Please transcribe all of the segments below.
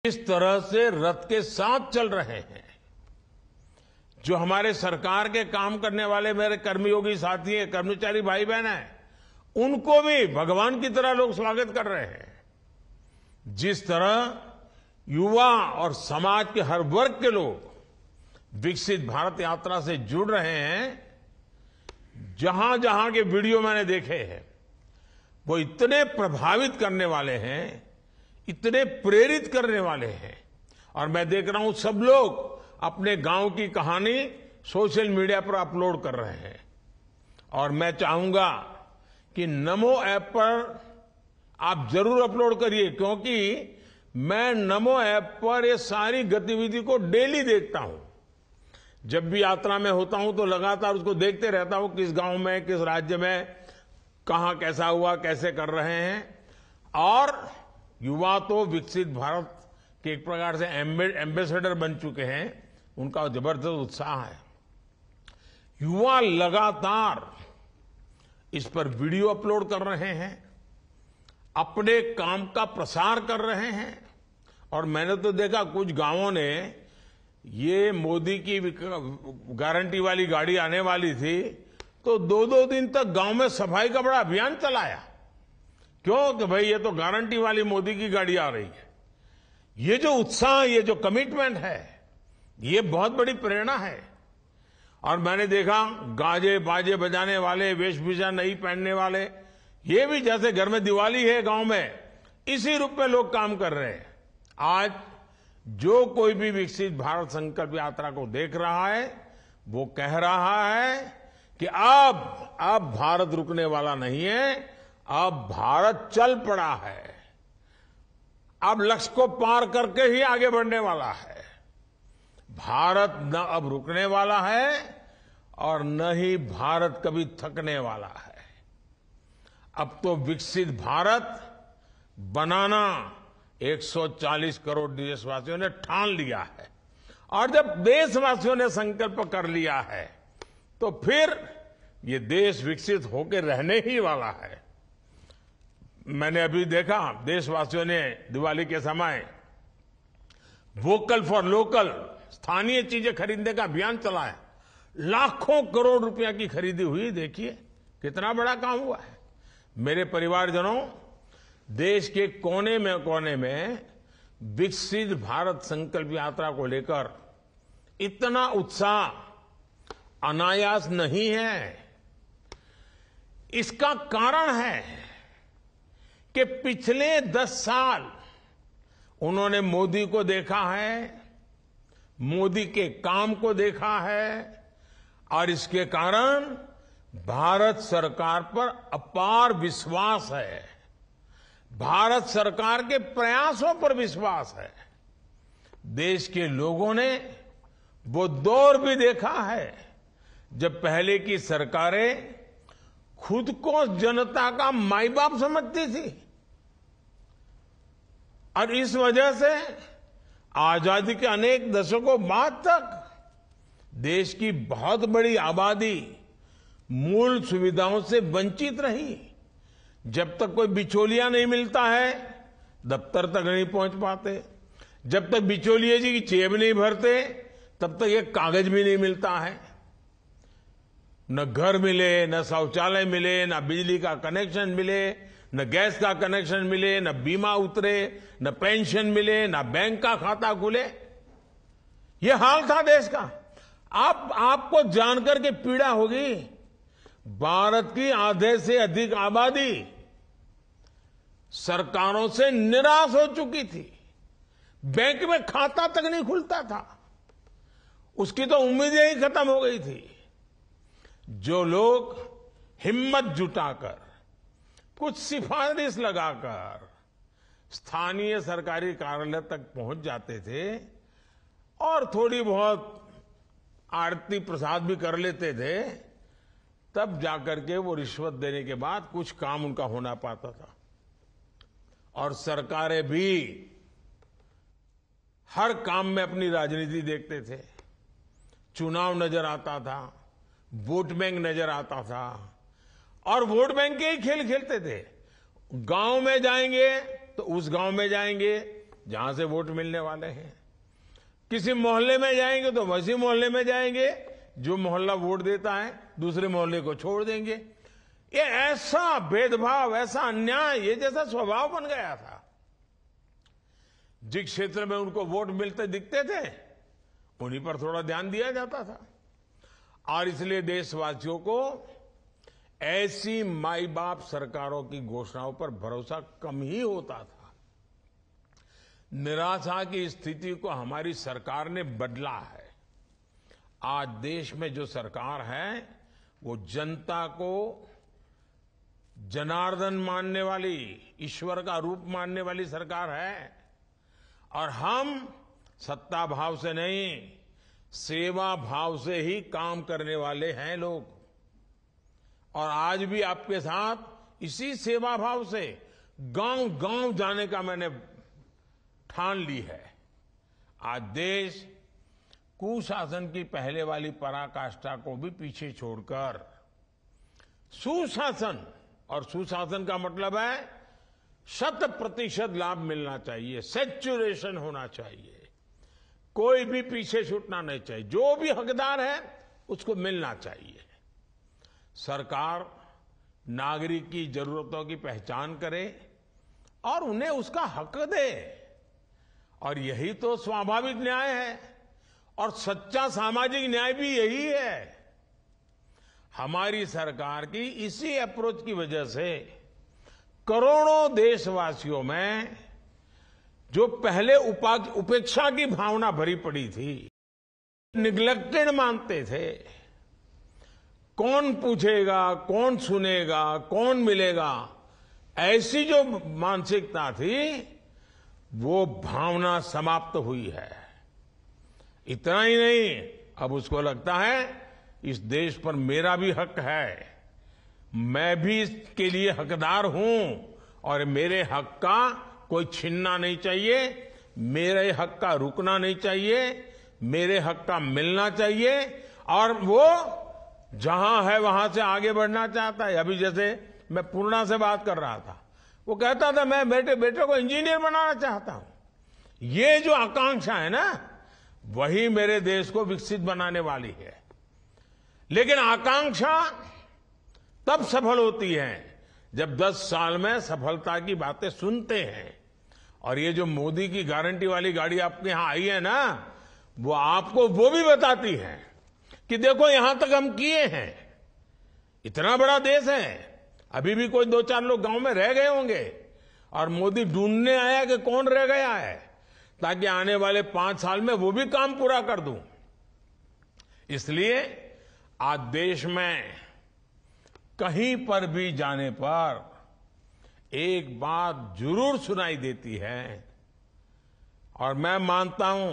इस तरह से रथ के साथ चल रहे हैं। जो हमारे सरकार के काम करने वाले मेरे कर्मयोगी साथी हैं, कर्मचारी भाई बहन हैं, उनको भी भगवान की तरह लोग स्वागत कर रहे हैं। जिस तरह युवा और समाज के हर वर्ग के लोग विकसित भारत यात्रा से जुड़ रहे हैं, जहां जहां के वीडियो मैंने देखे हैं, वो इतने प्रभावित करने वाले हैं, इतने प्रेरित करने वाले हैं। और मैं देख रहा हूं सब लोग अपने गांव की कहानी सोशल मीडिया पर अपलोड कर रहे हैं। और मैं चाहूंगा कि नमो ऐप पर आप जरूर अपलोड करिए, क्योंकि मैं नमो ऐप पर ये सारी गतिविधि को डेली देखता हूं। जब भी यात्रा में होता हूं तो लगातार उसको देखते रहता हूं, किस गांव में, किस राज्य में, कहां कैसा हुआ, कैसे कर रहे हैं। और युवा तो विकसित भारत के एक प्रकार से एम्बेसडर बन चुके हैं, उनका जबरदस्त उत्साह है। युवा लगातार इस पर वीडियो अपलोड कर रहे हैं, अपने काम का प्रसार कर रहे हैं। और मैंने तो देखा कुछ गांवों ने, ये मोदी की गारंटी वाली गाड़ी आने वाली थी तो 2-2 दिन तक गांव में सफाई का बड़ा अभियान चलाया। क्यों? कि भाई ये तो गारंटी वाली मोदी की गाड़ी आ रही है। ये जो उत्साह, ये जो कमिटमेंट है, ये बहुत बड़ी प्रेरणा है। और मैंने देखा गाजे बाजे बजाने वाले, वेशभूषा नहीं पहनने वाले, ये भी जैसे घर में दिवाली है गांव में, इसी रूप में लोग काम कर रहे हैं। आज जो कोई भी विकसित भारत संकल्प यात्रा को देख रहा है, वो कह रहा है कि अब भारत रुकने वाला नहीं है, अब भारत चल पड़ा है, अब लक्ष्य को पार करके ही आगे बढ़ने वाला है। भारत न अब रुकने वाला है और न ही भारत कभी थकने वाला है। अब तो विकसित भारत बनाना 140 करोड़ देशवासियों ने ठान लिया है। और जब देशवासियों ने संकल्प कर लिया है तो फिर ये देश विकसित होकर रहने ही वाला है। मैंने अभी देखा देशवासियों ने दिवाली के समय वोकल फॉर लोकल, स्थानीय चीजें खरीदने का अभियान चलाया। लाखों करोड़ रुपया की खरीदी हुई। देखिए कितना बड़ा काम हुआ है। मेरे परिवारजनों, देश के कोने में विकसित भारत संकल्प यात्रा को लेकर इतना उत्साह अनायास नहीं है। इसका कारण है कि पिछले 10 साल उन्होंने मोदी को देखा है, मोदी के काम को देखा है, और इसके कारण भारत सरकार पर अपार विश्वास है, भारत सरकार के प्रयासों पर विश्वास है। देश के लोगों ने वो दौर भी देखा है जब पहले की सरकारें खुद को जनता का माई बाप समझती थी, और इस वजह से आजादी के अनेक दशकों बाद तक देश की बहुत बड़ी आबादी मूल सुविधाओं से वंचित रही। जब तक कोई बिचौलिया नहीं मिलता है, दफ्तर तक नहीं पहुंच पाते। जब तक बिचौलिए जी की जेब नहीं भरते, तब तक एक कागज भी नहीं मिलता है। न घर मिले, न शौचालय मिले, न बिजली का कनेक्शन मिले, न गैस का कनेक्शन मिले, न बीमा उतरे, न पेंशन मिले, न बैंक का खाता खुले। ये हाल था देश का। आपको जानकर के पीड़ा होगी, भारत की आधे से अधिक आबादी सरकारों से निराश हो चुकी थी। बैंक में खाता तक नहीं खुलता था, उसकी तो उम्मीदें ही खत्म हो गई थी। जो लोग हिम्मत जुटाकर, कुछ सिफारिश लगाकर स्थानीय सरकारी कार्यालय तक पहुंच जाते थे और थोड़ी बहुत आरती प्रसाद भी कर लेते थे, तब जाकर के वो रिश्वत देने के बाद कुछ काम उनका होना पाता था। और सरकारें भी हर काम में अपनी राजनीति देखते थे। चुनाव नजर आता था, वोट बैंक नजर आता था, और वोट बैंक के ही खेल खेलते थे। गांव में जाएंगे तो उस गांव में जाएंगे, जहां से वोट मिलने वाले हैं। किसी मोहल्ले में जाएंगे तो वैसे मोहल्ले में जाएंगे, जो मोहल्ला वोट देता है दूसरे मोहल्ले को छोड़ देंगे। ये ऐसा भेदभाव, ऐसा अन्याय, ये जैसा स्वभाव बन गया था। जिस क्षेत्र में उनको वोट मिलते दिखते थे उन्हीं पर थोड़ा ध्यान दिया जाता था। और इसलिए देशवासियों को ऐसी माई बाप सरकारों की घोषणाओं पर भरोसा कम ही होता था। निराशा की स्थिति को हमारी सरकार ने बदला है। आज देश में जो सरकार है वो जनता को जनार्दन मानने वाली, ईश्वर का रूप मानने वाली सरकार है। और हम सत्ता भाव से नहीं, सेवा भाव से ही काम करने वाले हैं लोग। और आज भी आपके साथ इसी सेवा भाव से गांव गांव जाने का मैंने ठान ली है। आज देश कुशासन की पहले वाली पराकाष्ठा को भी पीछे छोड़कर सुशासन, और सुशासन का मतलब है 100% लाभ मिलना चाहिए, सैचुरेशन होना चाहिए, कोई भी पीछे छूटना नहीं चाहिए, जो भी हकदार है उसको मिलना चाहिए। सरकार नागरिक की जरूरतों की पहचान करे और उन्हें उसका हक दे, और यही तो स्वाभाविक न्याय है। और सच्चा सामाजिक न्याय भी यही है। हमारी सरकार की इसी अप्रोच की वजह से करोड़ों देशवासियों में जो पहले उपेक्षा की भावना भरी पड़ी थी, निग्लेक्टेड मानते थे, कौन पूछेगा, कौन सुनेगा, कौन मिलेगा, ऐसी जो मानसिकता थी वो भावना समाप्त हुई है। इतना ही नहीं, अब उसको लगता है इस देश पर मेरा भी हक है, मैं भी इसके लिए हकदार हूं, और मेरे हक का कोई छीनना नहीं चाहिए, मेरे हक का रुकना नहीं चाहिए, मेरे हक का मिलना चाहिए। और वो जहां है वहां से आगे बढ़ना चाहता है। अभी जैसे मैं पूर्णा से बात कर रहा था, वो कहता था मैं बेटे को इंजीनियर बनाना चाहता हूं। ये जो आकांक्षा है ना, वही मेरे देश को विकसित बनाने वाली है। लेकिन आकांक्षा तब सफल होती है जब 10 साल में सफलता की बातें सुनते हैं। और ये जो मोदी की गारंटी वाली गाड़ी आपके यहां आई है ना, वो आपको वो भी बताती है कि देखो यहां तक हम किए हैं। इतना बड़ा देश है, अभी भी कोई 2-4 लोग गांव में रह गए होंगे, और मोदी ढूंढने आया कि कौन रह गया है, ताकि आने वाले 5 साल में वो भी काम पूरा कर दूं। इसलिए आज देश में कहीं पर भी जाने पर एक बात जरूर सुनाई देती है, और मैं मानता हूं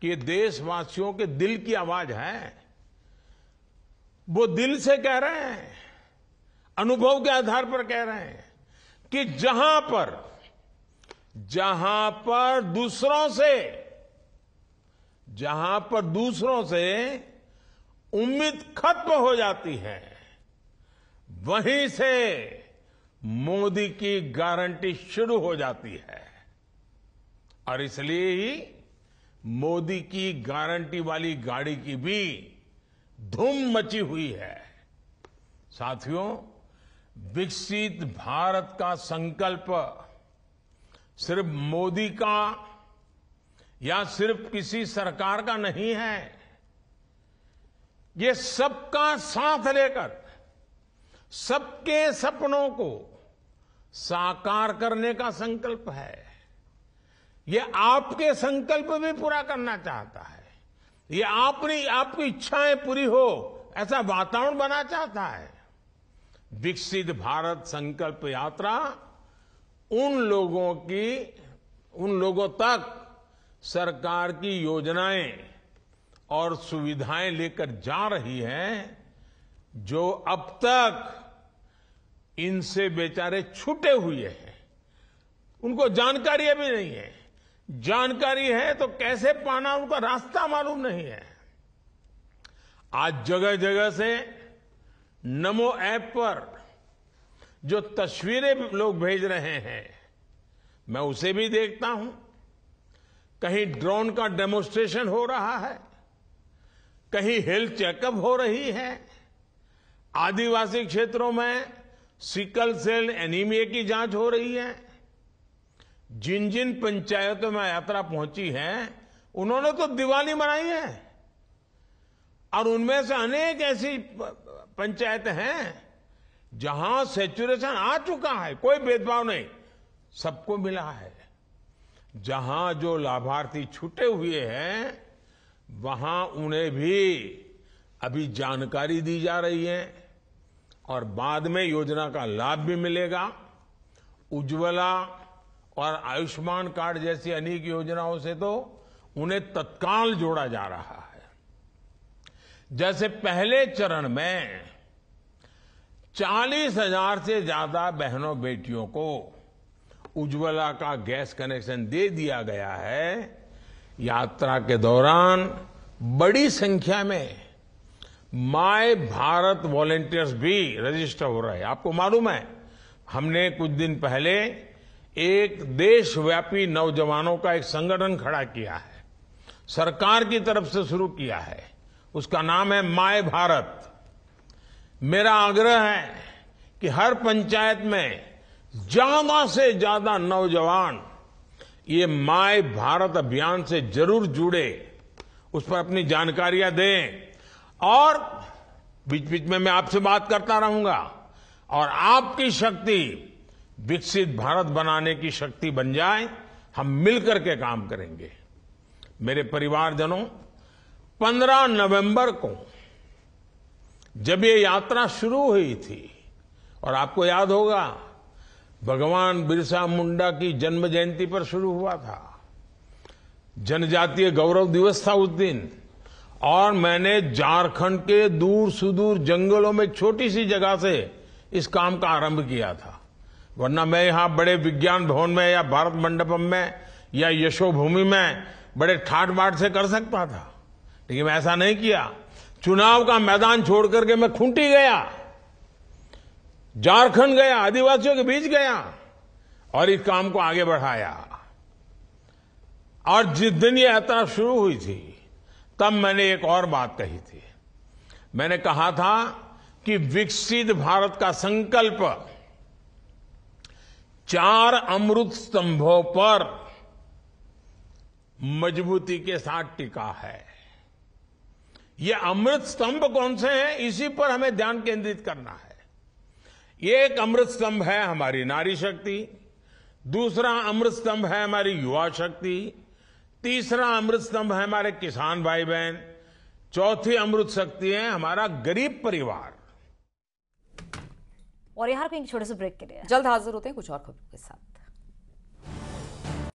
कि ये देशवासियों के दिल की आवाज है। वो दिल से कह रहे हैं, अनुभव के आधार पर कह रहे हैं कि जहां पर दूसरों से उम्मीद खत्म हो जाती है, वहीं से मोदी की गारंटी शुरू हो जाती है। और इसलिए ही मोदी की गारंटी वाली गाड़ी की भी धूम मची हुई है। साथियों, विकसित भारत का संकल्प सिर्फ मोदी का या सिर्फ किसी सरकार का नहीं है। ये सबका साथ लेकर सबके सपनों को साकार करने का संकल्प है। ये आपके संकल्प भी पूरा करना चाहता है। ये आपकी इच्छाएं पूरी हो ऐसा वातावरण बना चाहता है। विकसित भारत संकल्प यात्रा उन लोगों तक सरकार की योजनाएं और सुविधाएं लेकर जा रही है जो अब तक इनसे बेचारे छूटे हुए हैं। उनको जानकारी अभी नहीं है। जानकारी है तो कैसे पाना, उनका रास्ता मालूम नहीं है। आज जगह जगह से नमो ऐप पर जो तस्वीरें लोग भेज रहे हैं, मैं उसे भी देखता हूं। कहीं ड्रोन का डेमोन्स्ट्रेशन हो रहा है, कहीं हेल्थ चेकअप हो रही है, आदिवासी क्षेत्रों में सिकल सेल एनीमिया की जांच हो रही है। जिन जिन पंचायतों में यात्रा पहुंची है उन्होंने तो दिवाली मनाई है, और उनमें से अनेक ऐसी पंचायतें हैं जहां सैचुरेशन आ चुका है, कोई भेदभाव नहीं, सबको मिला है। जहां जो लाभार्थी छूटे हुए हैं वहां उन्हें भी अभी जानकारी दी जा रही है और बाद में योजना का लाभ भी मिलेगा। उज्ज्वला और आयुष्मान कार्ड जैसी अनेक योजनाओं से तो उन्हें तत्काल जोड़ा जा रहा है। जैसे पहले चरण में 40,000 से ज्यादा बहनों बेटियों को उज्ज्वला का गैस कनेक्शन दे दिया गया है, यात्रा के दौरान बड़ी संख्या में माय भारत वॉलंटियर्स भी रजिस्टर हो रहे हैं। आपको मालूम है, हमने कुछ दिन पहले एक देशव्यापी नौजवानों का एक संगठन खड़ा किया है, सरकार की तरफ से शुरू किया है, उसका नाम है माय भारत। मेरा आग्रह है कि हर पंचायत में ज्यादा से ज्यादा नौजवान ये माय भारत अभियान से जरूर जुड़े, उस पर अपनी जानकारियां दें, और बीच बीच में मैं आपसे बात करता रहूंगा, और आपकी शक्ति विकसित भारत बनाने की शक्ति बन जाए, हम मिलकर के काम करेंगे। मेरे परिवारजनों, 15 नवंबर को जब ये यात्रा शुरू हुई थी, और आपको याद होगा भगवान बिरसा मुंडा की जन्म जयंती पर शुरू हुआ था, जनजातीय गौरव दिवस था उस दिन, और मैंने झारखंड के दूर सुदूर जंगलों में छोटी सी जगह से इस काम का आरंभ किया था। वरना मैं यहां बड़े विज्ञान भवन में या भारत मंडपम में या यशोभूमि में बड़े ठाट बाट से कर सकता था, लेकिन मैं ऐसा नहीं किया। चुनाव का मैदान छोड़ करके मैं खूंटी गया, झारखंड गया, आदिवासियों के बीच गया और इस काम को आगे बढ़ाया। और जिस दिन ये यात्रा शुरू हुई थी तब मैंने एक और बात कही थी। मैंने कहा था कि विकसित भारत का संकल्प 4 अमृत स्तंभों पर मजबूती के साथ टिका है। ये अमृत स्तंभ कौन से हैं, इसी पर हमें ध्यान केंद्रित करना है। ये एक अमृत स्तंभ है हमारी नारी शक्ति, दूसरा अमृत स्तंभ है हमारी युवा शक्ति, तीसरा अमृत स्तंभ है हमारे किसान भाई बहन, चौथी अमृत शक्ति है हमारा गरीब परिवार। और यहाँ कहीं छोटे से ब्रेक के लिए जल्द हाजिर होते हैं कुछ और खबरों के साथ।